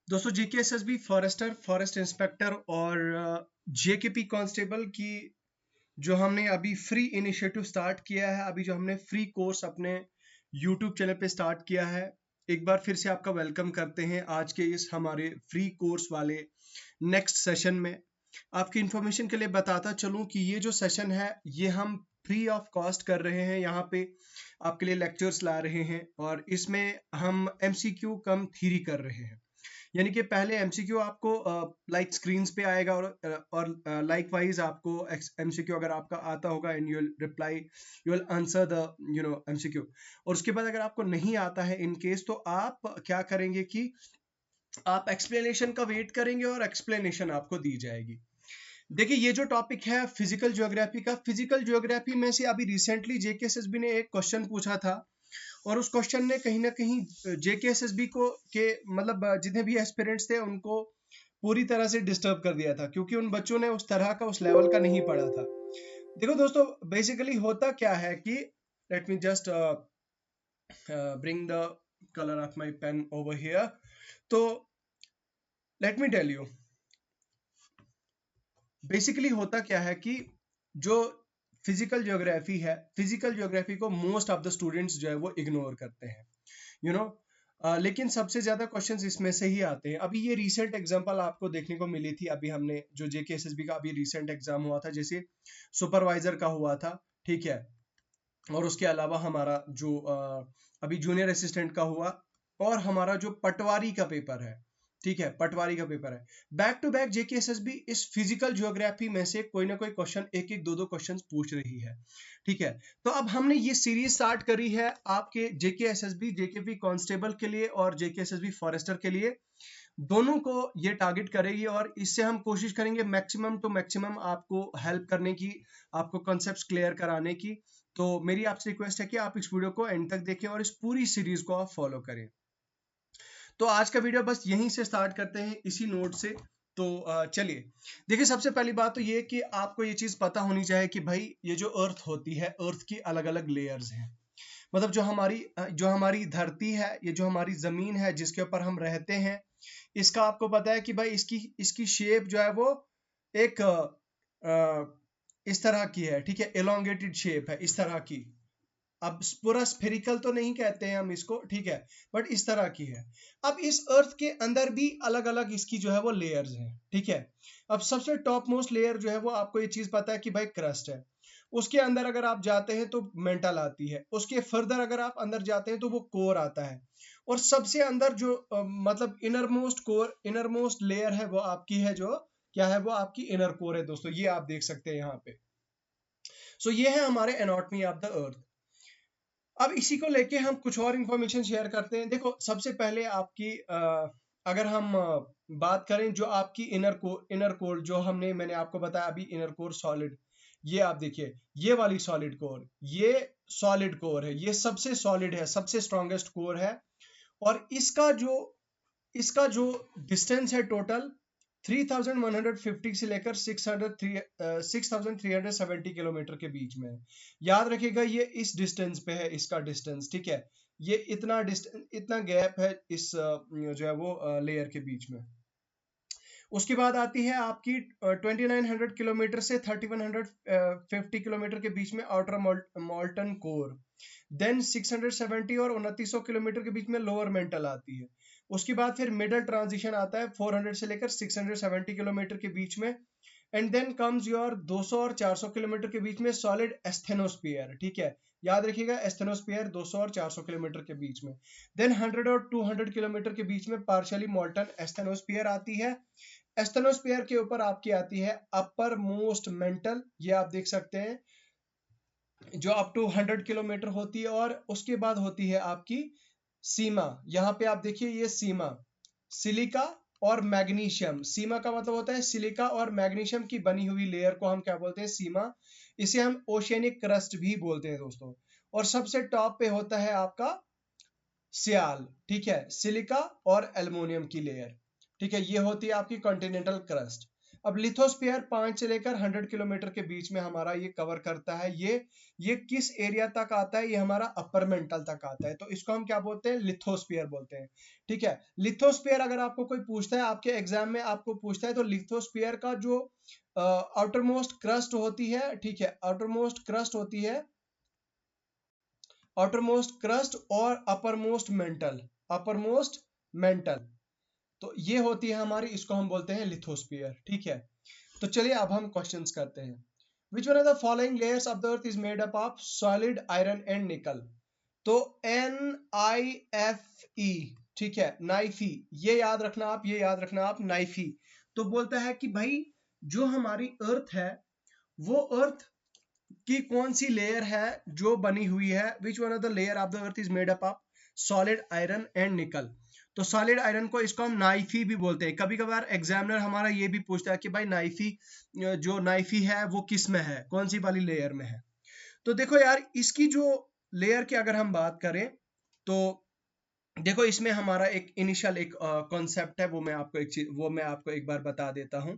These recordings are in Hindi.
दोस्तों जीकेएसएसबी फॉरेस्टर, फॉरेस्ट इंस्पेक्टर और जेकेपी कांस्टेबल की जो हमने अभी फ्री इनिशिएटिव स्टार्ट किया है, अभी जो हमने फ्री कोर्स अपने यूट्यूब चैनल पे स्टार्ट किया है, एक बार फिर से आपका वेलकम करते हैं आज के इस हमारे फ्री कोर्स वाले नेक्स्ट सेशन में। आपकी इंफॉर्मेशन के लिए बताता चलूं कि ये जो सेशन है ये हम फ्री ऑफ कॉस्ट कर रहे हैं, यहाँ पे आपके लिए लेक्चर्स ला रहे हैं और इसमें हम एमसीक्यू कम थ्योरी कर रहे हैं। यानी कि पहले एमसीक्यू आपको लाइक स्क्रीन्स पे आएगा और लाइक वाइज आपको एमसीक्यू अगर आपका आता होगा and you will reply, you will answer the MCQ. और उसके बाद अगर आपको नहीं आता है इन केस, तो आप क्या करेंगे कि आप एक्सप्लेनेशन का वेट करेंगे और एक्सप्लेनेशन आपको दी जाएगी। देखिए ये जो टॉपिक है फिजिकल ज्योग्राफी का, फिजिकल ज्योग्राफी में से अभी रिसेंटली जेकेएसएसबी ने एक क्वेश्चन पूछा था और उस क्वेश्चन ने कहीं ना कहीं जेकेएसएसबी को के मतलब जितने भी एस्पिरेंट्स थे उनको पूरी तरह से डिस्टर्ब कर दिया था, क्योंकि उन बच्चों ने उस तरह का उस लेवल का नहीं पढ़ा था। देखो दोस्तों, बेसिकली होता क्या है कि let me just bring the colour of my pen over here. तो let me tell you, basically होता क्या है कि जो फिजिकल ज्योग्राफी है, फिजिकल ज्योग्राफी को मोस्ट ऑफ द स्टूडेंट्स जो है वो इग्नोर करते हैं, यू नो। लेकिन सबसे ज्यादा क्वेश्चंस इसमें से ही आते हैं। अभी ये रीसेंट एग्जांपल आपको देखने को मिली थी, अभी हमने जो जेकेएसएसबी का अभी रीसेंट एग्जाम हुआ था, जैसे सुपरवाइजर का हुआ था, ठीक है। और उसके अलावा हमारा जो अभी जूनियर असिस्टेंट का हुआ, और हमारा जो पटवारी का पेपर है, ठीक है, पटवारी का पेपर है। बैक टू बैक जेकेएसएसबी इस फिजिकल ज्योग्राफी में से कोई ना कोई क्वेश्चन, एक एक दो दो क्वेश्चन पूछ रही है, ठीक है। तो अब हमने ये सीरीज स्टार्ट करी है आपके जेकेएसएसबी, जेकेपी कांस्टेबल के लिए और जेकेएसएसबी फॉरेस्टर के लिए, दोनों को ये टारगेट करेगी और इससे हम कोशिश करेंगे मैक्सिमम टू मैक्सिमम आपको हेल्प करने की, आपको कॉन्सेप्ट्स क्लियर कराने की। तो मेरी आपसे रिक्वेस्ट है कि आप इस वीडियो को एंड तक देखें और इस पूरी सीरीज को आप फॉलो करें। तो आज का वीडियो बस यहीं से स्टार्ट करते हैं, इसी नोट से। तो चलिए देखिए, सबसे पहली बात तो ये कि आपको ये चीज पता होनी चाहिए कि भाई ये जो अर्थ होती है, अर्थ की अलग अलग लेयर्स हैं। मतलब जो हमारी धरती है, ये जो हमारी जमीन है जिसके ऊपर हम रहते हैं, इसका आपको पता है कि भाई इसकी इसकी शेप जो है वो एक इस तरह की है, ठीक है, एलोंगेटेड शेप है इस तरह की। अब पूरा स्फेरिकल तो नहीं कहते हैं हम इसको, ठीक है, बट इस तरह की है। अब इस अर्थ के अंदर भी अलग अलग इसकी जो है वो लेयर्स हैं, ठीक है। अब सबसे टॉप मोस्ट लेयर जो है वो आपको ये चीज पता है कि भाई क्रस्ट है। उसके अंदर अगर आप जाते हैं तो मेंटल आती है, उसके फर्दर अगर आप अंदर जाते हैं तो वो कोर आता है, और सबसे अंदर जो मतलब inner most core, inner most layer है वो आपकी है, जो क्या है वो आपकी इनर कोर है दोस्तों, ये आप देख सकते हैं यहाँ पे। सो ये है हमारे एनाटॉमी ऑफ द अर्थ। अब इसी को लेके हम कुछ और इंफॉर्मेशन शेयर करते हैं। देखो सबसे पहले आपकी अगर हम बात करें जो आपकी इनर कोर जो मैंने आपको बताया अभी, इनर कोर सॉलिड, ये आप देखिए, ये वाली सॉलिड कोर, ये सॉलिड कोर है, ये सबसे सॉलिड है, सबसे स्ट्रॉन्गेस्ट कोर है। और इसका जो डिस्टेंस है टोटल 3150 से लेकर 6370 किलोमीटर के बीच में है। याद रखिएगा ये इस डिस्टेंस पे है, इसका डिस्टेंस, ठीक है। ये इतना डिस्टेंस, इतना गैप है इस जो है वो लेयर के बीच में। उसके बाद आती है आपकी 2900 किलोमीटर से 3150 किलोमीटर के बीच में आउटर मॉल्टन कोर। देन 670 और 2900 किलोमीटर के बीच में लोअर मेंटल आती है। उसके बाद फिर मिडल ट्रांजिशन आता है 400 से लेकर 670 किलोमीटर के बीच में। एंड देन कम्स योर 200 और 400 किलोमीटर के बीच में सॉलिड एस्थेनोस्फीयर, ठीक है। याद रखिएगा एस्थेनोस्फीयर 200 और 400 किलोमीटर के बीच में। देन 100 और 200 किलोमीटर के बीच में पार्शियली मॉल्टन एस्थेनोस्फीयर आती है। एस्थेनोस्फीयर के ऊपर आपकी आती है अपर मोस्ट मेंटल, ये आप देख सकते हैं, जो अप टू 100 किलोमीटर होती है। और उसके बाद होती है आपकी सीमा, यहाँ पे आप देखिए ये सीमा, सिलिका और मैग्नीशियम, सीमा का मतलब होता है सिलिका और मैग्नीशियम की बनी हुई लेयर को हम क्या बोलते हैं, सीमा। इसे हम ओशियनिक क्रस्ट भी बोलते हैं दोस्तों। और सबसे टॉप पे होता है आपका सियाल, ठीक है, सिलिका और एल्युमिनियम की लेयर, ठीक है, ये होती है आपकी कॉन्टिनेंटल क्रस्ट। अब लिथोस्फीयर 5 से लेकर 100 किलोमीटर के बीच में हमारा ये कवर करता है। ये किस एरिया तक आता है? ये हमारा अपर मेंटल तक आता है, तो इसको हम क्या बोलते हैं? लिथोस्फीयर बोलते हैं। ठीक है, लिथोस्फीयर अगर आपको कोई पूछता है, आपके एग्जाम में आपको पूछता है, तो लिथोस्फीयर का जो आउटर मोस्ट क्रस्ट होती है, ठीक है, आउटर मोस्ट क्रस्ट होती है, आउटर मोस्ट क्रस्ट और upper most mental, upper most mental, तो ये होती है हमारी, इसको हम बोलते हैं लिथोस्फीयर। ठीक है, तो चलिए अब हम क्वेश्चंस करते हैं। Which one of the following layers of the earth is made up of solid iron and nickel? तो NiFe, ठीक है, नाइफी, ये याद रखना आप, ये याद रखना आप, नाइफी। तो बोलता है कि भाई जो हमारी अर्थ है, वो अर्थ की कौन सी लेयर है जो बनी हुई है? Which one of the layer of the earth is made up of solid iron and निकल। तो सॉलिड आयरन को, इसको हम नाइफी भी बोलते हैं। कभी कभार एग्जामिनर हमारा ये भी पूछता है कि भाई नाइफी, जो नाइफी है वो किस में है, कौन सी वाली लेयर में है? तो देखो यार, इसकी जो लेयर की अगर हम बात करें, तो देखो इसमें हमारा एक इनिशियल एक कॉन्सेप्ट है, वो मैं आपको एक बार बता देता हूं।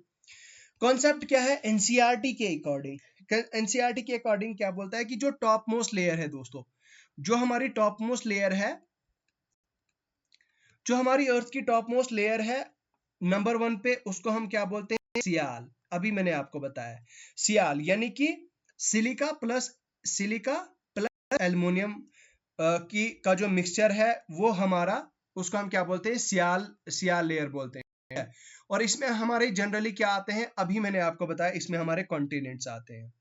कॉन्सेप्ट क्या है? एनसीईआरटी के अकॉर्डिंग, एनसीईआरटी के अकॉर्डिंग क्या बोलता है कि जो टॉप मोस्ट लेयर है दोस्तों, जो हमारी टॉप मोस्ट लेयर है, जो हमारी अर्थ की टॉप मोस्ट लेयर है नंबर 1 पे, उसको हम क्या बोलते हैं? सियाल। अभी मैंने आपको बताया सियाल, यानी कि सिलिका प्लस एल्युमिनियम की का जो मिक्सचर है वो हमारा, उसको हम क्या बोलते हैं? सियाल लेयर बोलते हैं। और इसमें हमारे जनरली क्या आते हैं? अभी मैंने आपको बताया, इसमें हमारे कॉन्टिनेंट्स आते हैं।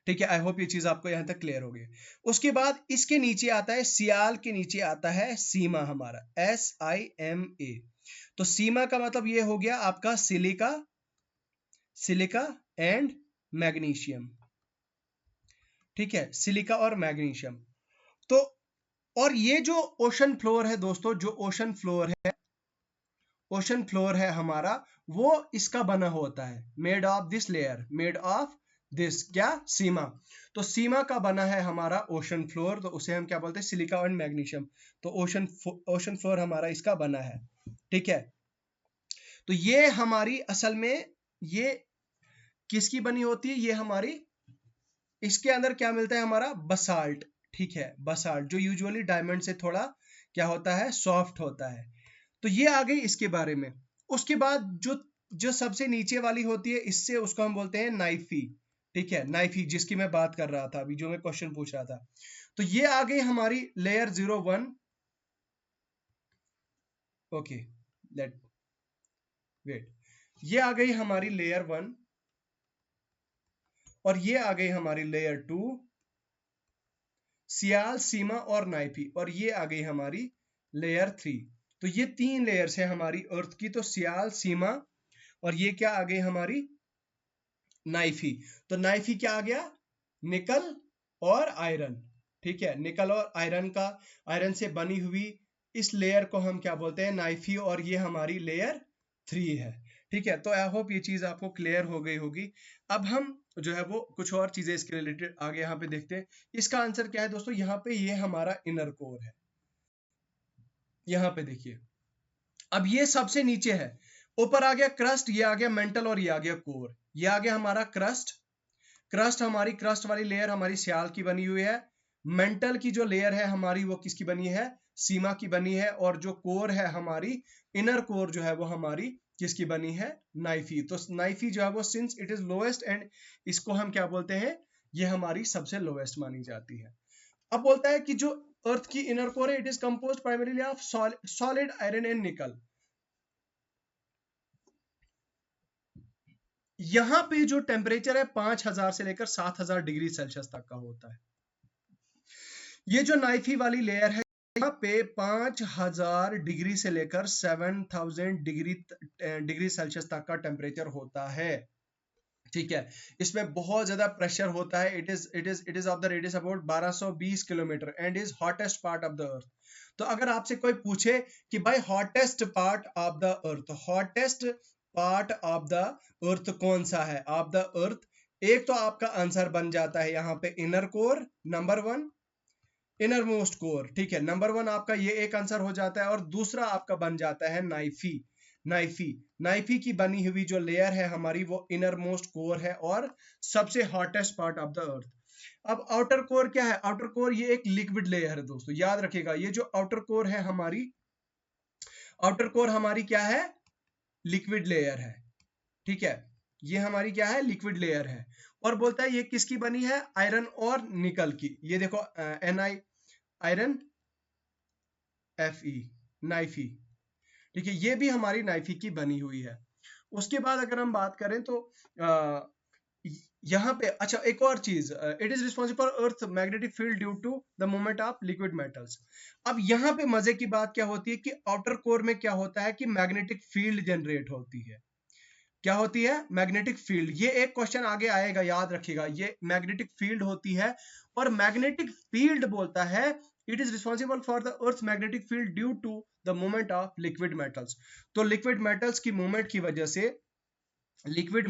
ठीक है, आई होप ये चीज आपको यहां तक क्लियर होगी। उसके बाद इसके नीचे आता है, सियाल के नीचे आता है सीमा हमारा, SIMA। तो सीमा का मतलब ये हो गया आपका सिलिका एंड मैग्नीशियम। ठीक है, सिलिका और मैग्नीशियम। तो और ये जो ओशन फ्लोर है दोस्तों, जो ओशन फ्लोर है हमारा, वो इसका बना होता है, made of this layer, made of this क्या? सीमा। तो सीमा का बना है हमारा ओशन फ्लोर, तो उसे हम क्या बोलते हैं? Silica and magnesium. तो ओशन फ्लोर हमारा इसका बना है। ठीक है, तो ये हमारी असल में ये किसकी बनी होती है? ये हमारी, इसके अंदर क्या मिलता है? हमारा बसाल्ट। ठीक है, बसाल्ट जो यूजुअली डायमंड से थोड़ा क्या होता है? सॉफ्ट होता है। तो ये आ गई इसके बारे में। उसके बाद जो सबसे नीचे वाली होती है, इससे उसको हम बोलते हैं नाइफी। ठीक है, नाइफी, जिसकी मैं बात कर रहा था अभी, जो मैं क्वेश्चन पूछ रहा था। तो ये आ गई हमारी लेयर 01। ओके, लेट वेट, ये आ गई हमारी लेयर 1, और ये आ गई हमारी लेयर 2, सियाल, सीमा और नाइफी, और ये आ गई हमारी लेयर 3। तो ये 3 लेयर्स है हमारी अर्थ की। तो सियाल, सीमा और ये क्या आ गई हमारी? नाइफी। तो नाइफी क्या आ गया? निकल और आयरन। ठीक है, निकल और आयरन से बनी हुई इस लेयर को हम क्या बोलते हैं? नाइफी, और ये हमारी लेयर 3 है। ठीक है, तो आई होप ये चीज आपको क्लियर हो गई होगी। अब हम जो है वो कुछ और चीजें इसके रिलेटेड आगे यहाँ पे देखते हैं। इसका आंसर क्या है दोस्तों? यहाँ पे ये हमारा इनर कोर है। यहाँ पे देखिए, अब ये सबसे नीचे है, ऊपर आ गया क्रस्ट, ये आ गया मेंटल, और ये आ गया कोर। ये आ गया हमारा क्रस्ट हमारी क्रस्ट वाली लेयर हमारी सियाल की बनी हुई है। मेंटल की जो लेयर है हमारी, वो किसकी बनी है? सीमा की बनी है। और जो कोर है हमारी, इनर कोर जो है वो हमारी किसकी बनी है? नाइफी। तो नाइफी जो है वो, since it is lowest, and इसको हम क्या बोलते हैं? ये हमारी सबसे लोएस्ट मानी जाती है। अब बोलता है कि जो अर्थ की इनर कोर है, it is composed primarily of solid iron and निकल। यहां पे जो टेम्परेचर है 5000 से लेकर 7000 डिग्री सेल्सियस तक का होता है। ये जो नाइफी वाली लेयर है, यहाँ पे 5000 डिग्री से लेकर 7000 डिग्री सेल्सियस तक का टेम्परेचर होता है। ठीक है, इसमें बहुत ज्यादा प्रेशर होता है। It is of the radius about 1220 kilometre and is hottest part of the अर्थ। तो अगर आपसे कोई पूछे कि भाई hottest part of the earth, hottest part of the अर्थ कौन सा है ऑफ द अर्थ, एक तो आपका आंसर बन जाता है यहाँ पे inner core, number 1, inner most core. ठीक है, नंबर 1 आपका ये एक आंसर हो जाता है, और दूसरा आपका बन जाता है नाइफी। नाइफी। नाइफी की बनी हुई जो लेयर है हमारी वो इनर मोस्ट कोर है और सबसे हॉटेस्ट पार्ट ऑफ द अर्थ। अब आउटर कोर क्या है? आउटर कोर ये एक लिक्विड लेयर है दोस्तों, याद रखिएगा। ये जो आउटर कोर है हमारी, आउटर कोर हमारी क्या है? लिक्विड लेयर है, ठीक है। ये हमारी क्या है? लिक्विड लेयर है। और बोलता है ये किसकी बनी है? आयरन और निकल की। ये देखो Na, आयरन, Fe, नाइफी, ठीक है। ये भी हमारी नाइफी की बनी हुई है। उसके बाद अगर हम बात करें तो यहाँ पे अच्छा एक और चीज, it is responsible for earth magnetic field due to the movement of liquid metals. अब यहाँ पे मजे की बात क्या होती है कि आउटर कोर में क्या होता है कि मैग्नेटिक फील्ड जनरेट होती है। क्या होती है? Magnetic field. ये एक क्वेश्चन आगे आएगा, याद रखिएगा। ये मैग्नेटिक फील्ड होती है और मैग्नेटिक फील्ड बोलता है it is responsible for the earth magnetic field due to the movement of liquid metals. तो लिक्विड मेटल्स की मूवमेंट की वजह से लिक्विड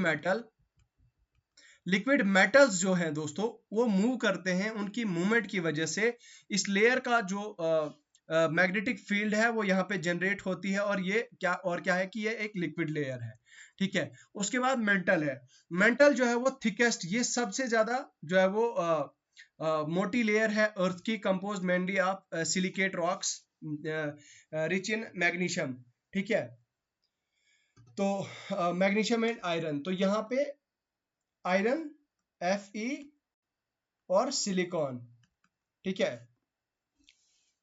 मेटल्स जो हैं दोस्तों वो मूव करते हैं, उनकी मूवमेंट की वजह से इस लेयर का जो मैग्नेटिक फील्ड है वो यहाँ पे जनरेट होती है। और ये क्या है कि ये एक लिक्विड लेयर है, ठीक है। उसके बाद मेंटल है। मेंटल जो है वो थिकेस्ट, ये सबसे ज्यादा जो है वो मोटी लेयर है अर्थ की, compose mainly of silicate rocks rich in magnesium, ठीक है। तो मैग्नीशियम एंड आयरन, तो यहाँ पे आयरन, Fe और सिलिकॉन, ठीक है,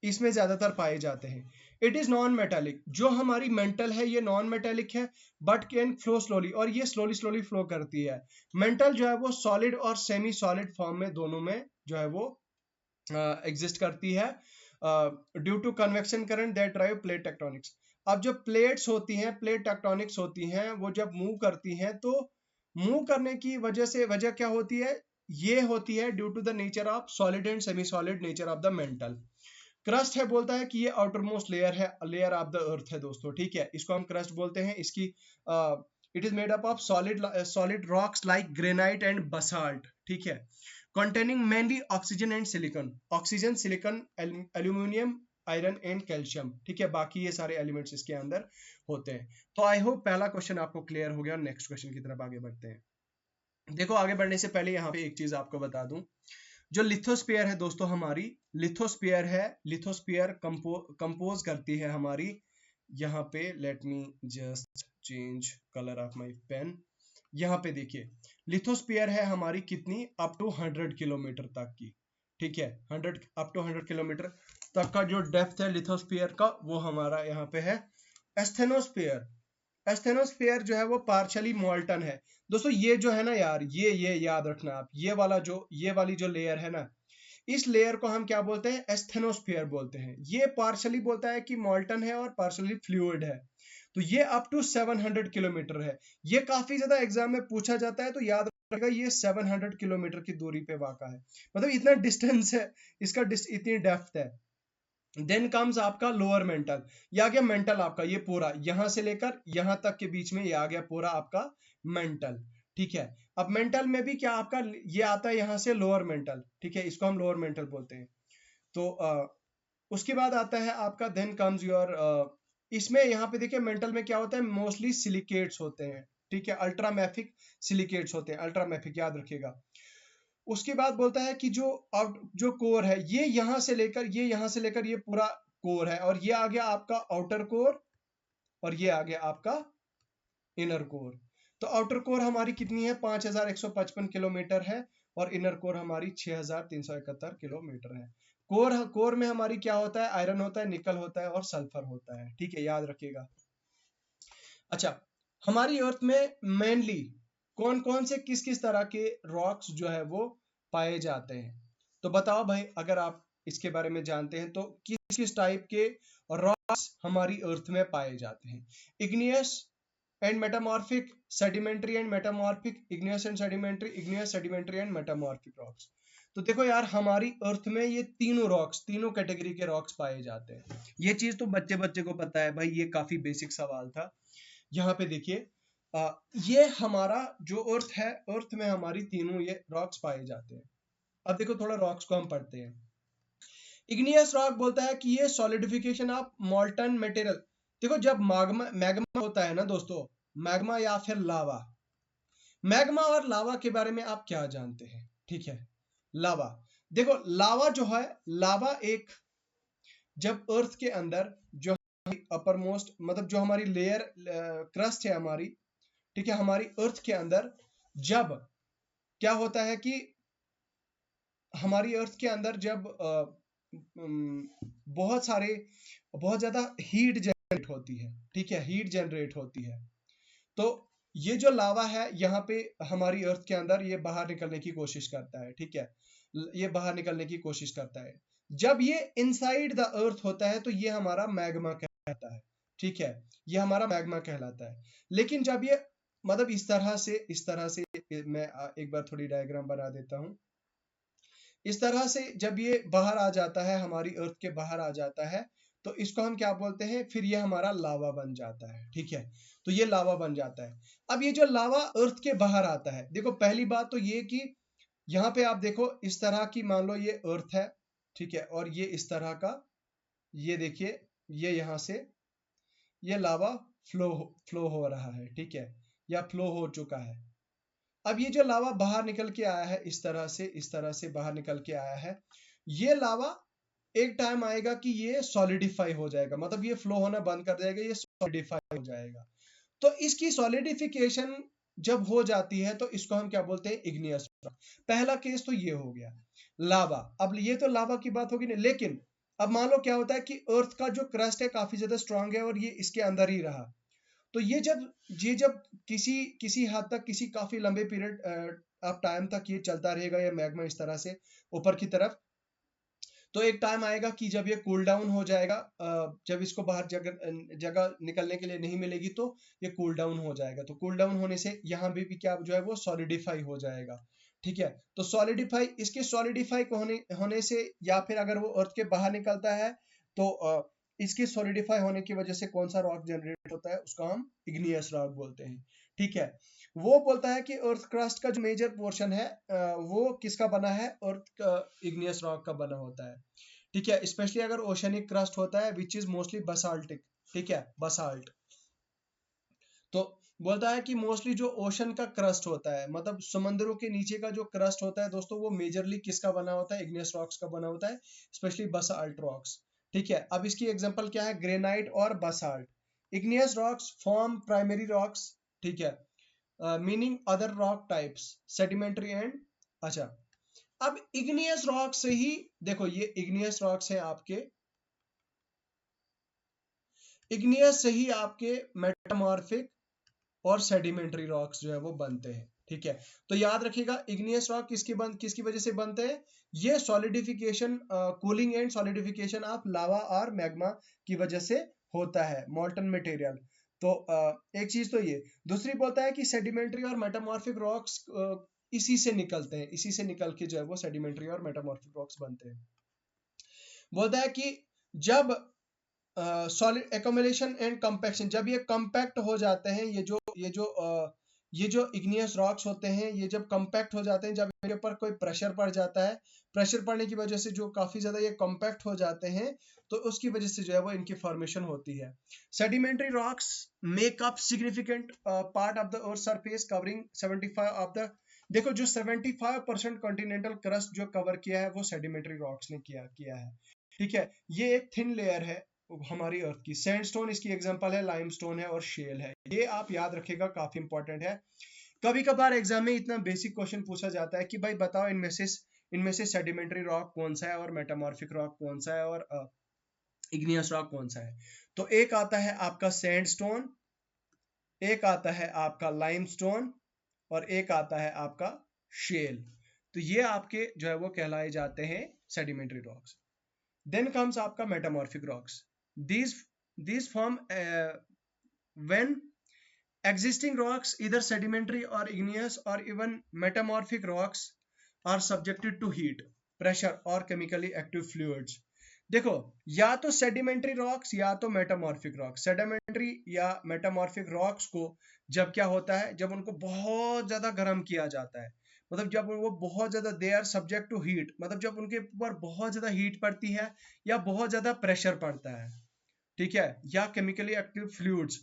इसमें ज्यादातर पाए जाते हैं। It is non metallic. जो हमारी मेंटल है ये नॉन मेटेलिक है बट कैन फ्लो स्लोली, और ये स्लोली फ्लो करती है। मेंटल जो है वो सॉलिड और सेमी सॉलिड फॉर्म में दोनों में जो है वो एग्जिस्ट करती है due to convection current that drive plate tectonics. अब जो प्लेट्स होती हैं, प्लेट टेक्टोनिक्स होती हैं, वो जब मूव करती हैं तो मूव करने की वजह क्या होती है? ये होती है due to the nature of solid and semi solid nature of the mantle. Crust है, बोलता है कि ये आउटर मोस्ट लेयर है, लेयर ऑफ द अर्थ है दोस्तों, ठीक है। इसको हम क्रस्ट बोलते हैं। इसकी it is made up of solid rocks like granite and basalt, ठीक है, containing mainly oxygen and silicon. Oxygen, silicon, aluminium, iron and calcium, ठीक है। बाकी ये सारे एलिमेंट्स इसके अंदर होते हैं। तो आई होप पहला क्वेश्चन आपको क्लियर हो गया। नेक्स्ट क्वेश्चन की तरफ आगे बढ़ते हैं। देखो आगे बढ़ने से पहले यहाँ पे एक चीज आपको बता दूं, जो लिथोस्फीयर है दोस्तों हमारी, लिथोस्फीयर है, लिथोस्फीयर कंपोज करती है हमारी, यहाँ पे let me just change colour of my pen. यहाँ पे देखिए लिथोस्फीयर है हमारी कितनी, अप टू 100 किलोमीटर तक की, ठीक है। 100 अप टू 100 किलोमीटर तक का जो डेप्थ है लिथोस्फीयर का वो हमारा यहाँ पे है। एस्थेनोस्फीयर, एस्थेनोस्फीयर जो है वो पार्शली मोल्टन है दोस्तों। ये जो है ना यार, ये याद रखना आप, ये वाली जो लेयर है ना, इस लेयर को हम क्या बोलते हैं? एस्थेनोस्फीयर बोलते हैं। ये पार्शली बोलता है कि मोल्टन है और पार्शली फ्लूइड है। तो ये अप टू 700 किलोमीटर है। ये काफी ज्यादा एग्जाम में पूछा जाता है, तो याद रखिएगा ये 700 किलोमीटर की दूरी पे वाक़ा है, मतलब इतना डिस्टेंस है इसका, इतनी डेप्थ है। देन कम्स आपका लोअर मेंटल। ये आ गया मेंटल आपका, ये पूरा यहां से लेकर यहां तक के बीच में ये आ गया पूरा आपका मेंटल, ठीक है। अब मेंटल में भी क्या आपका ये आता है यहां से लोअर मेंटल, ठीक है, इसको हम लोअर मेंटल बोलते हैं। तो उसके बाद आता है आपका देन कम्स योर, इसमें यहाँ पे देखिए मेंटल में क्या होता है, मोस्टली सिलिकेट्स होते हैं, ठीक है, अल्ट्रामैफिक सिलिकेट्स होते हैं, अल्ट्रामैफिक याद रखिएगा। उसके बाद बोलता है कि जो कोर है ये यहां से लेकर ये पूरा कोर है, और ये आ गया आपका आउटर कोर और ये आ गया आपका इनर कोर। तो आउटर कोर हमारी कितनी है? 5155 किलोमीटर है और इनर कोर हमारी 6371 किलोमीटर है। कोर में हमारी क्या होता है? आयरन होता है, निकल होता है और सल्फर होता है, ठीक है, याद रखिएगा। अच्छा, हमारी अर्थ में मेनली कौन कौन से किस तरह के रॉक्स जो है वो पाए जाते हैं? तो बताओ भाई, अगर आप इसके बारे में जानते हैं तो किस टाइप के रॉक्स हमारी अर्थ में पाए जाते हैं? Igneous and metamorphic, sedimentary and metamorphic, igneous and sedimentary, igneous, sedimentary and metamorphic rocks. तो देखो यार, हमारी अर्थ में ये तीनों कैटेगरी के रॉक्स पाए जाते हैं। ये चीज तो बच्चे को पता है भाई, ये काफी बेसिक सवाल था। यहाँ पे देखिए ये हमारा जो अर्थ है, अर्थ में हमारी तीनों ये रॉक्स पाए जाते हैं। अब देखो थोड़ा रॉक्स को हम पढ़ते हैं। इग्नियस रॉक बोलता है कि ये सॉलिडिफिकेशन ऑफ मॉल्टन मटेरियल, देखो जब मैग्मा मैग्मा होता है ना दोस्तों, मैग्मा या फिर लावा, मैग्मा और लावा के बारे में आप क्या जानते हैं? ठीक है, लावा, देखो लावा जो है, लावा एक, जब अर्थ के अंदर जो अपर मोस्ट मतलब जो हमारी लेयर क्रस्ट है हमारी, ठीक है, हमारी अर्थ के अंदर जब क्या होता है कि हमारी अर्थ के अंदर जब बहुत ज्यादा हीट जनरेट होती है, ठीक है, हीट जनरेट होती है, तो ये जो लावा है यहाँ पे हमारी अर्थ के अंदर ये बाहर निकलने की कोशिश करता है, ठीक है, ये बाहर निकलने की कोशिश करता है। जब ये इनसाइड द अर्थ होता है तो ये हमारा मैग्मा कहलाता है, ठीक है, ये हमारा मैग्मा कहलाता है। लेकिन जब ये मतलब इस तरह से मैं एक बार थोड़ी डायग्राम बना देता हूँ। इस तरह से जब ये बाहर आ जाता है, हमारी अर्थ के बाहर आ जाता है, तो इसको हम क्या बोलते हैं, फिर ये हमारा लावा बन जाता है, ठीक है, तो ये लावा बन जाता है। अब ये जो लावा अर्थ के बाहर आता है, देखो पहली बात तो ये कि यहाँ पे आप देखो इस तरह की, मान लो ये अर्थ है, ठीक है, और ये इस तरह का, ये देखिए, ये यहाँ से ये लावा फ्लो फ्लो हो रहा है, ठीक है, या फ्लो हो चुका है। अब ये जो लावा बाहर निकल के आया है, इस तरह से बाहर निकल के आया है, ये लावा एक टाइम आएगा कि ये सॉलिडिफाई हो जाएगा, मतलब ये फ्लो होना बंद कर देगा, ये सॉलिडिफाई हो जाएगा। तो इसकी सॉलिडिफिकेशन जब हो जाती है तो इसको हम क्या बोलते हैं, इग्नियस रॉक। पहला केस तो ये हो गया लावा। अब ये तो लावा की बात होगी नहीं, लेकिन अब मान लो क्या होता है कि अर्थ का जो क्रस्ट है काफी ज्यादा स्ट्रांग है और ये इसके अंदर ही रहा, तो ये जब किसी किसी हद तक, किसी काफी लंबे पीरियड ऑफ टाइम तक ये चलता रहेगा, ये मैग्मा इस तरह से ऊपर की तरफ, तो एक टाइम आएगा कि जब ये कूल डाउन हो जाएगा, जब इसको बाहर जगह जगह निकलने के लिए नहीं मिलेगी तो ये कूल डाउन हो जाएगा। तो कूल डाउन होने से यहाँ भी क्या जो है वो सॉलिडिफाई हो जाएगा, ठीक है। तो सॉलिडिफाई, इसके सॉलिडिफाई होने से, या फिर अगर वो अर्थ के बाहर निकलता है तो इसके सॉलिडिफाई होने की वजह से कौन सा रॉक जनरेट होता है, उसका हम इग्नियस रॉक बोलते हैं, ठीक है। वो बोलता है कि अर्थ क्रस्ट का जो मेजर पोर्शन है वो किसका बना है, अर्थ इग्नियस रॉक का बना होता है, ठीक है। स्पेशली अगर ओशनिक क्रस्ट होता है विच इज मोस्टली बसाल्टिक, ठीक है, बसाल्ट। तो बोलता है कि मोस्टली जो ओशन का क्रस्ट होता है, मतलब समंदरों के नीचे का जो क्रस्ट होता है दोस्तों, वो मेजरली किसका बना होता है, इग्नियस रॉक्स का बना होता है, स्पेशली बसाल्ट रॉक्स, ठीक है। अब इसकी एग्जांपल क्या है, ग्रेनाइट और basalt. Igneous rocks form primary rocks, ठीक है, meaning other rock types sedimentary and, अच्छा। अब इग्नियस रॉक से ही देखो, ये इग्नियस रॉक्स है आपके, इग्नियस से ही आपके मेटामॉर्फिक और सेडिमेंट्री रॉक्स जो है वो बनते हैं, ठीक है। तो याद रखिएगा इग्नियस रॉक किसकी वजह से बनते हैं, ये solidification, cooling and solidification of lava और मैग्मा की वजह से होता है, मॉल्टन मटेरियल। तो एक चीज तो ये, दूसरी बोलता है कि सेडिमेंट्री और मेटामॉर्फिक रॉक्स इसी से निकलते हैं, इसी से निकल के जो है वो सेडिमेंट्री और मेटामॉर्फिक रॉक्स बनते हैं। बोलता है कि जब सॉलिड एक्यूमुलेशन एंड कंपैक्शन, जब ये कंपैक्ट हो जाते हैं, ये जो इग्नियस रॉक्स होते हैं, ये जब कंपैक्ट हो जाते हैं, जब इनके ऊपर कोई प्रेशर पड़ जाता है, प्रेशर पड़ने की वजह से जो काफी ज्यादा ये कंपैक्ट हो जाते हैं, तो उसकी वजह से जो है वो इनकी फॉर्मेशन होती है। Sedimentary rocks make up significant part of the earth surface covering 75 of the, देखो जो 75% कॉन्टिनेंटल क्रस्ट जो कवर किया है वो सेडिमेंट्री रॉक्स ने किया है, ठीक है। ये एक थिन लेयर है हमारी अर्थ की। सैंडस्टोन इसकी एग्जांपल है, लाइमस्टोन है और शेल है। ये आप याद रखिएगा, काफी इंपॉर्टेंट है। कभी कभार एग्जाम में इतना बेसिक क्वेश्चन पूछा जाता है कि भाई बताओ इनमें से सेडिमेंट्री रॉक कौन सा है और मेटामॉर्फिक रॉक कौन सा है और इग्नियस रॉक कौन सा है। तो एक आता है आपका सैंडस्टोन, एक आता है आपका लाइमस्टोन और एक आता है आपका शेल। तो ये आपके जो है वो कहलाए जाते हैं सेडिमेंट्री रॉक्स। देन कम्स आपका metamorphic rocks. These form when existing rocks, either sedimentary or igneous or even metamorphic rocks, are subjected to heat, pressure or chemically active fluids. देखो, या तो सेडिमेंट्री रॉक्स या तो मेटामॉर्फिक रॉक्स। सेडिमेंट्री या मेटामॉर्फिक रॉक्स को जब क्या होता है, जब उनको बहुत ज्यादा गर्म किया जाता है, मतलब जब वो बहुत ज्यादा they are subject to heat, मतलब जब उनके ऊपर बहुत ज्यादा हीट पड़ती है या बहुत ज्यादा प्रेशर पड़ता है, ठीक है, या chemically active fluids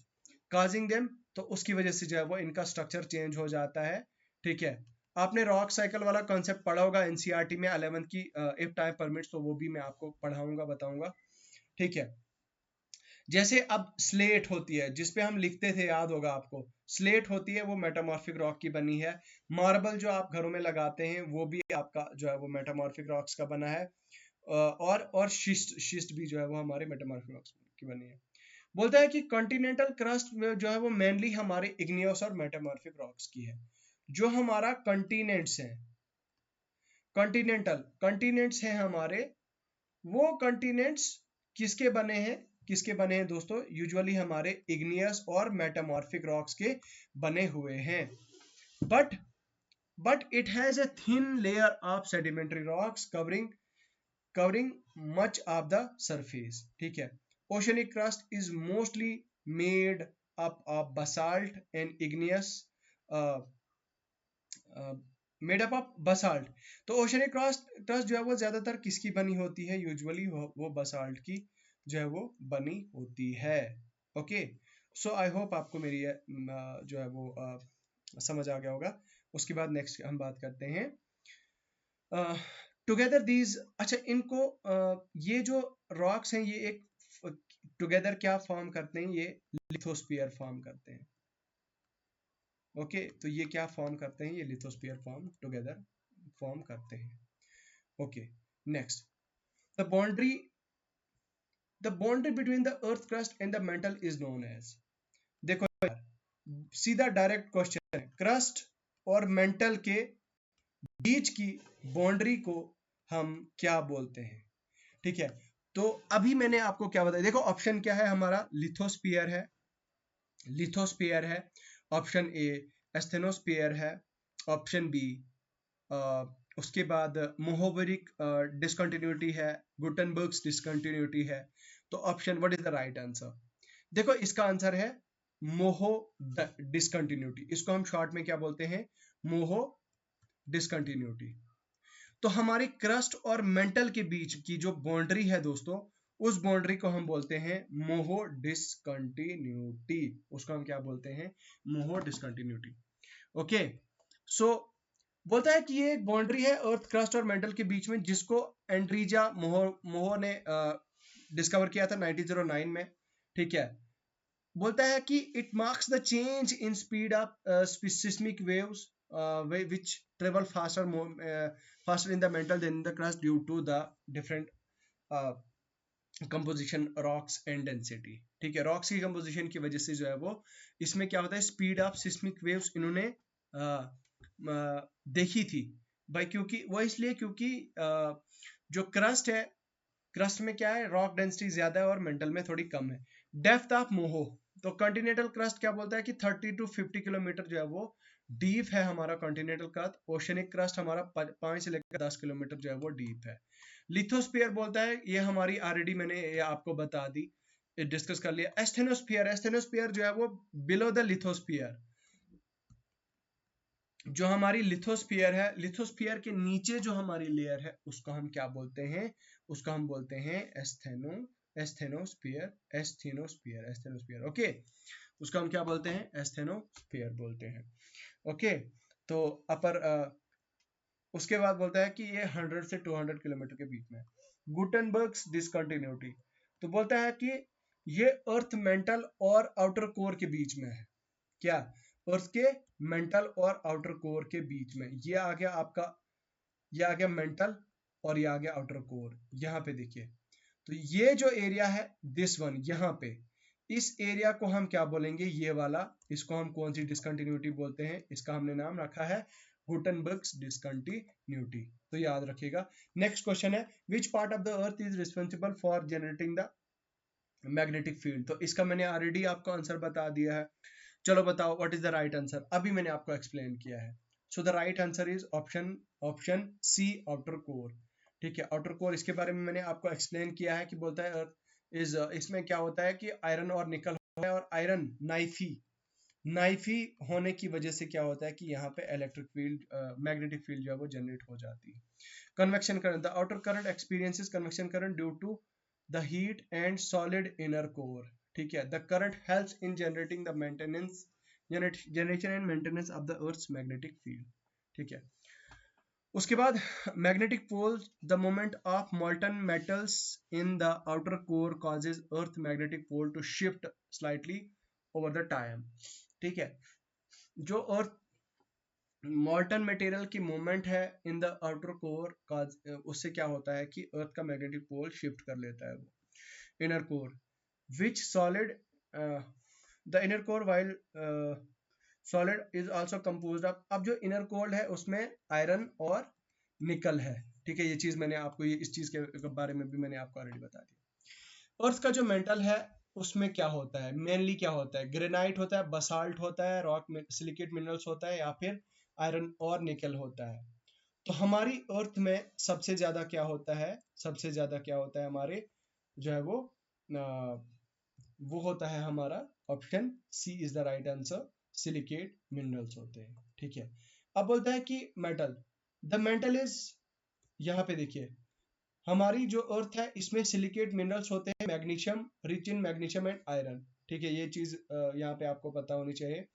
causing them, तो उसकी वजह से जो है वो इनका स्ट्रक्चर चेंज हो जाता है। ठीक है, आपने रॉक साइकिल वाला कॉन्सेप्ट पढ़ा होगा एनसीईआरटी में 11th की, इफ टाइम परमिट्स, तो वो भी मैं आपको पढ़ाऊंगा, बताऊंगा। ठीक है, जैसे अब स्लेट होती है जिसपे हम लिखते थे, याद होगा आपको, स्लेट होती है वो मेटामॉर्फिक रॉक की बनी है। मार्बल जो आप घरों में लगाते हैं वो भी आपका जो है वो मेटामॉर्फिक रॉक्स का बना है। और शिस्ट शिस्ट भी जो है वो हमारे मेटामॉर्फिक रॉक्स की बनी है। बोलता है कि कॉन्टिनेंटल क्रस्ट में जो है वो मेनली हमारे इग्नियस और मेटामॉर्फिक रॉक्स की है। जो हमारा कॉन्टिनेंट्स है, कॉन्टिनेंट्स हैं हमारे, वो कॉन्टिनेंट्स किसके बने हैं, किसके बने हैं दोस्तों, यूजुअली हमारे इग्नियस और मेटामॉर्फिक रॉक्स के बने हुए हैं। But it has a thin layer of sedimentary rocks covering much of the surface। ठीक है, oceanic crust is mostly made up of basalt and igneous uh, made up of basalt. तो ओशनिक क्रस्ट जो है वो ज्यादातर किसकी बनी होती है, यूजुअली वो बसाल्ट की जो है वो बनी होती है। ओके, सो आई होप आपको मेरी जो है वो समझ आ गया होगा। उसके बाद नेक्स्ट हम बात करते हैं टुगेदर दीज। अच्छा, इनको ये जो रॉक्स हैं ये एक टुगेदर क्या फॉर्म करते हैं, ये लिथोस्फीयर फॉर्म करते हैं। ओके, तो ये क्या फॉर्म करते हैं, ये लिथोस्फीयर टुगेदर फॉर्म करते हैं। Okay, next, the boundary between the earth crust and the mantle is known as. देखो यार, सीधा डायरेक्ट क्वेश्चन है, क्रस्ट और मेंटल के बीच की बाउंड्री को हम क्या बोलते हैं। ठीक है, तो अभी मैंने आपको क्या बताया, देखो ऑप्शन क्या है हमारा, लिथोस्फीयर है, लिथोस्फीयर है, ऑप्शन ए एस्थेनोस्फीयर है, ऑप्शन बी उसके बाद मोहोवरिक डिसकंटिन्यूटी है, गुटनबर्ग्स डिसकंटिन्यूटी है। तो option, what is the right answer, देखो इसका आंसर है मोहो डिसकंटिन्यूटी। इसको हम शॉर्ट में क्या बोलते हैं, मोहो डिसकंटिन्यूटी। तो हमारी क्रस्ट और मेंटल के बीच की जो बाउंड्री है दोस्तों, उस बाउंड्री को हम बोलते हैं मोहो डिसकंटिन्यूटी। उसको हम क्या बोलते हैं, मोहो डिसकंटिन्यूटी। ओके, सो बोलता है कि ये एक बाउंड्री है अर्थ क्रस्ट और मेंटल के बीच में, जिसको एंड्रीजा मोहो ने डिस्कवर किया था 1909 में। ठीक है, बोलता है कि it marks the change in speed of seismic waves which travel faster in the mantle than in the crust due to the different composition rocks and density। ठीक है, रॉक्स की कंपोजिशन की वजह से जो है वो इसमें क्या होता है, स्पीड ऑफ सिस्मिक वेव्स इन्होंने देखी थी भाई, क्योंकि वो इसलिए क्योंकि जो क्रस्ट है, क्रस्ट में क्या है, रॉक डेंसिटी ज्यादा है और मेंटल में थोड़ी कम है। डेप्थ ऑफ मोहो, तो कॉन्टिनेंटल क्रस्ट क्या बोलता है कि 30 to 50 किलोमीटर जो है वो डीप है हमारा कॉन्टिनेंटल क्रस्ट। ओशनिक क्रस्ट हमारा 5 से लेकर 10 किलोमीटर जो है वो डीप है। लिथोस्फीयर बोलता है, ये हमारी ऑलरेडी मैंने ये आपको बता दी, डिस्कस कर लिया। एस्थेनोस्फीयर, एस्थेनोस्फीयर जो है वो बिलो द लिथोस्फीयर, जो हमारी लिथोस्फीयर है, लिथोस्फीयर के नीचे जो हमारी लेयर है उसको हम क्या बोलते हैं, उसको हम बोलते हैं एस्थेनोस्फीयर। एस्थेनोस्फीयर ओके, उसको हम क्या बोलते हैं, एस्थेनोस्फीयर बोलते हैं। ओके, तो अपर उसके बाद बोलता है कि ये 100 से 200 किलोमीटर के बीच में। गुटनबर्ग्स डिसकंटिन्यूटी, तो बोलता है कि ये अर्थ मेंटल और आउटर कोर के बीच में है। क्या, अर्थ के मेंटल और आउटर कोर के बीच में, ये आ गया आपका, ये आ गया मेंटल और ये आ गया आउटर कोर। यहाँ पे देखिए, तो ये जो एरिया है दिस वन, यहाँ पे इस एरिया को हम क्या बोलेंगे, ये वाला, इसको हम कौन सी डिसकंटिन्यूटी बोलते हैं, इसका हमने नाम रखा है गुटनबर्ग्स डिसकंटिन्यूटी। तो याद रखिएगा। नेक्स्ट क्वेश्चन है, which part of the earth is responsible for generating the magnetic field. तो इसका मैंने ऑलरेडी आपको आंसर बता दिया है। चलो बताओ what is the right answer, अभी मैंने आपको एक्सप्लेन किया है। So the right answer is option C, outer core. ठीक है, आउटर कोर, इसके बारे में मैंने आपको एक्सप्लेन किया है कि बोलता है इज, इसमें क्या होता है कि आयरन और निकल होता है, और आयरन नाइफी होने की वजह से क्या होता है कि यहाँ पे इलेक्ट्रिक फील्ड, मैग्नेटिक फील्ड जो है वो जनरेट हो जाती है। Convection current, the outer current experiences convection current due to the heat and solid inner core, ठीक है। The current helps in generating the maintenance generation and maintenance of the earth's magnetic field, ठीक है। उसके बाद magnetic poles, the moment of molten metals in the outer core causes earth magnetic pole to shift slightly over the time, ठीक है। जो अर्थ मॉल्टन मटेरियल की मूवमेंट है इन द आउटर कोर का, उससे क्या होता है कि अर्थ का मैग्नेटिक पोल शिफ्ट कर लेता है वो inner core, which solid the inner core while solid is also composed of, अब जो इनर कोर है उसमें आयरन और निकल है, ठीक है। ये चीज मैंने आपको, ये इस चीज के बारे में भी मैंने आपको ऑलरेडी बता दिया। अर्थ का जो मेंटल है उसमें क्या होता है, मेनली क्या होता है, ग्रेनाइट होता है, बसाल्ट होता है, रॉक में सिलिकेट मिनरल्स होता है, या फिर आयरन और निकल होता है। तो हमारी अर्थ में सबसे ज्यादा क्या होता है, सबसे ज्यादा क्या होता है हमारे जो है वो होता है हमारा option C is the right answer, silicate minerals होते हैं, ठीक है। अब बोलता है कि मेटल, द मेटल इज, यहाँ पे देखिए हमारी जो अर्थ है इसमें सिलिकेट मिनरल्स होते हैं, magnesium, rich in magnesium and iron, ठीक है। ये चीज यहाँ पे आपको पता होनी चाहिए।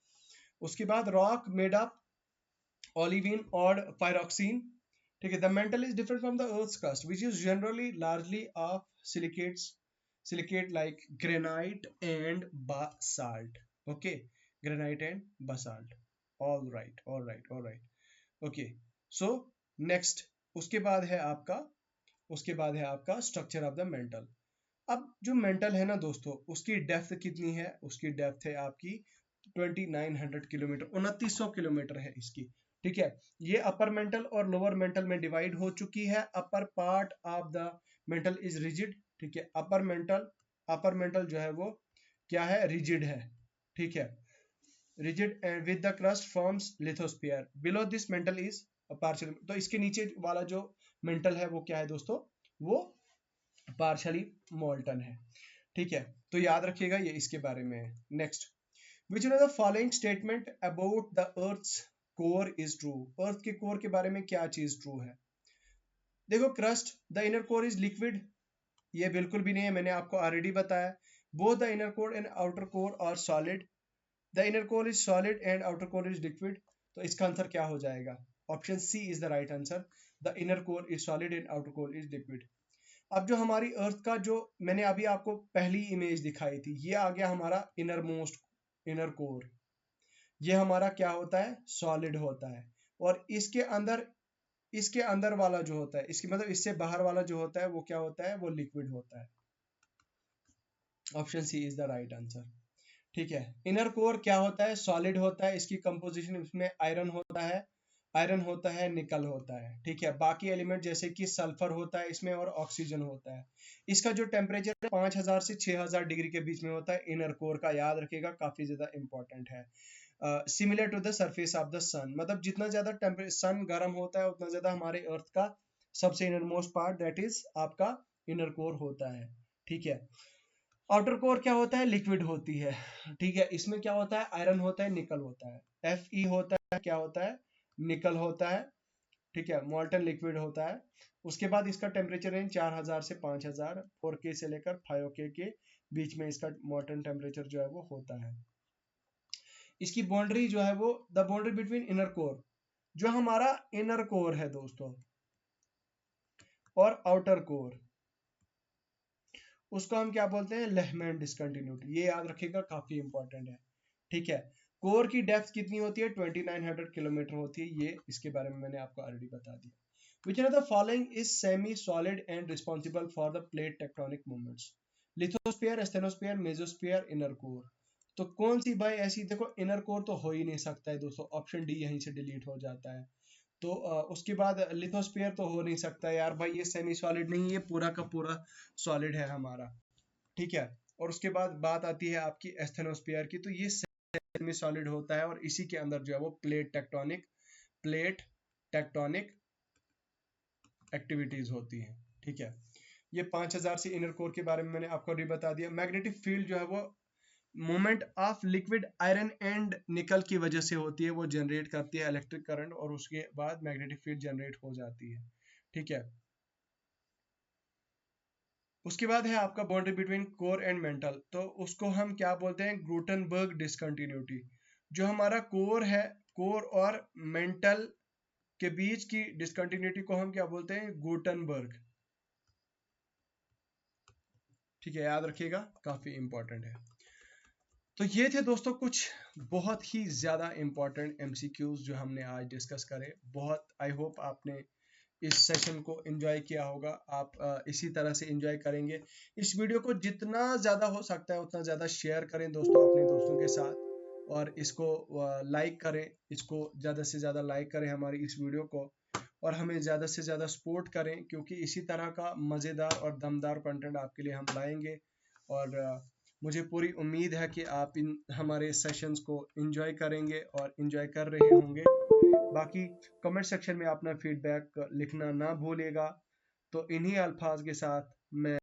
उसके बाद rock made up olivine or pyroxene, ठीक है। The mantle is different from the earth's crust which is generally largely of silicate like granite and basalt, okay, granite and basalt, all right, okay। So next, उसके बाद है आपका, उसके बाद है आपका स्ट्रक्चर ऑफ द मेंटल। अब जो मेंटल है ना दोस्तों, उसकी डेप्थ कितनी है, उसकी डेप्थ है आपकी 2900 किलोमीटर, 2900 किलोमीटर है इसकी, ठीक है। ये अपर मेंटल और लोअर मेंटल में डिवाइड हो चुकी है। Upper part of the mantle is rigid, ठीक है। अपर मेंटल जो है वो क्या है, रिजिड है, ठीक है, rigid with the crust forms lithosphere, below this mental is partial, तो इसके नीचे वाला जो मेंटल है वो क्या है दोस्तों, वो पार्शियली मोल्टन है, ठीक है। तो याद रखिएगा ये इसके बारे में है। Next, which one of the following statement about the earth's core is true, अर्थ के कोर के बारे में क्या चीज ट्रू है। देखो, crust the inner core is liquid, ये बिल्कुल भी नहीं है, मैंने आपको ऑलरेडी बताया। Both the inner core and outer core are solid, the inner core is solid and outer core is liquid, तो इसका आंसर क्या हो जाएगा, option C is the right answer, the inner core is solid and outer core is liquid. अब जो हमारी अर्थ का जो मैंने अभी आपको पहली इमेज दिखाई थी, ये आ गया हमारा इनर मोस्ट इनर कोर, ये हमारा क्या होता है, सॉलिड होता है। और इसके अंदर वाला जो होता है, इसकी मतलब इससे बाहर वाला जो होता है वो क्या होता है, वो लिक्विड होता है। Option C is the right answer, ठीक है। इनर कोर क्या होता है, सॉलिड होता है, इसकी कंपोजिशन, इसमें आयरन होता है, निकल होता है, ठीक है। बाकी एलिमेंट जैसे कि सल्फर होता है इसमें और ऑक्सीजन होता है। इसका जो टेम्परेचर है 5000 से 6000 डिग्री के बीच में होता है इनर कोर का, याद रखिएगा, काफी ज्यादा इंपॉर्टेंट है। Similar to the surface of the sun, मतलब जितना ज्यादा सन गर्म होता है उतना ज्यादा हमारे अर्थ का सबसे inner most part that is आपका इनर कोर होता है, ठीक है। आउटर कोर क्या होता है, लिक्विड होती है, ठीक है। इसमें क्या होता है, आयरन होता है, निकल होता है, Fe होता है, क्या होता है, निकल होता है, ठीक है, मोल्टन लिक्विड होता है। उसके बाद इसका टेम्परेचर रेंज 4000 से 5000, 4K से लेकर 5K के बीच में इसका मोल्टन टेम्परेचर जो है वो होता है। इसकी बाउंड्री जो है वो, the boundary between inner core, जो हमारा इनर कोर है दोस्तों और आउटर कोर, उसको हम क्या बोलते हैं, लेहमैन डिसकंटिन्यूटी, ये याद रखिएगा, काफी इंपॉर्टेंट है, ठीक है। कोर की डेप्थ कितनी होती है, 2900 किलोमीटर होती है, ये इसके बारे में मैंने आपको ऑलरेडी बता दिया। Which one of the following is semi-solid and responsible for the plate tectonic movements? Lithosphere, asthenosphere, mesosphere, inner core, तो कौन सी भाई ऐसी, देखो इनर कोर तो हो ही नहीं सकता है दोस्तों, ऑप्शन डी यहीं से डिलीट हो जाता है। तो उसके बाद लिथोस्फीयर तो हो नहीं सकता यार भाई, ये सेमी सॉलिड नहीं, ये पूरा का पूरा सॉलिड है हमारा, ठीक है। और उसके बाद बात आती है आपकी एस्थेनोस्फीयर की, तो ये सेमी सॉलिड होता है और इसी के अंदर जो है वो प्लेट टेक्टोनिक एक्टिविटीज होती हैं, ठीक है। ये 5000 से इनर कोर के बारे में मैंने आपको अभी बता दिया। मैग्नेटिक फील्ड जो है वो movement of liquid iron and निकल की वजह से होती है, वो जनरेट करती है इलेक्ट्रिक करंट और उसके बाद मैग्नेटिक फील्ड जनरेट हो जाती है, ठीक है। उसके बाद है आपका boundary between core and mental, तो उसको हम क्या बोलते हैं, ग्रूटनबर्ग डिसकंटिन्यूटी। जो हमारा कोर है, कोर और मेंटल के बीच की डिसकंटिन्यूटी को हम क्या बोलते हैं, गुटनबर्ग। ठीक है, याद रखिएगा, काफी इंपॉर्टेंट है। तो ये थे दोस्तों कुछ बहुत ही ज़्यादा इम्पोर्टेंट एमसीक्यूज जो हमने आज डिस्कस करे। बहुत आई होप आपने इस सेशन को एंजॉय किया होगा। आप इसी तरह से एंजॉय करेंगे। इस वीडियो को जितना ज़्यादा हो सकता है उतना ज़्यादा शेयर करें दोस्तों अपने दोस्तों के साथ, और इसको लाइक करें, इसको ज़्यादा से ज़्यादा लाइक करें हमारी इस वीडियो को, और हमें ज़्यादा से ज़्यादा सपोर्ट करें, क्योंकि इसी तरह का मज़ेदार और दमदार कंटेंट आपके लिए हम लाएंगे। और मुझे पूरी उम्मीद है कि आप इन हमारे सेशंस को एंजॉय करेंगे और एंजॉय कर रहे होंगे। बाकी कमेंट सेक्शन में अपना फीडबैक लिखना ना भूलिएगा। तो इन्हीं अल्फाज के साथ मैं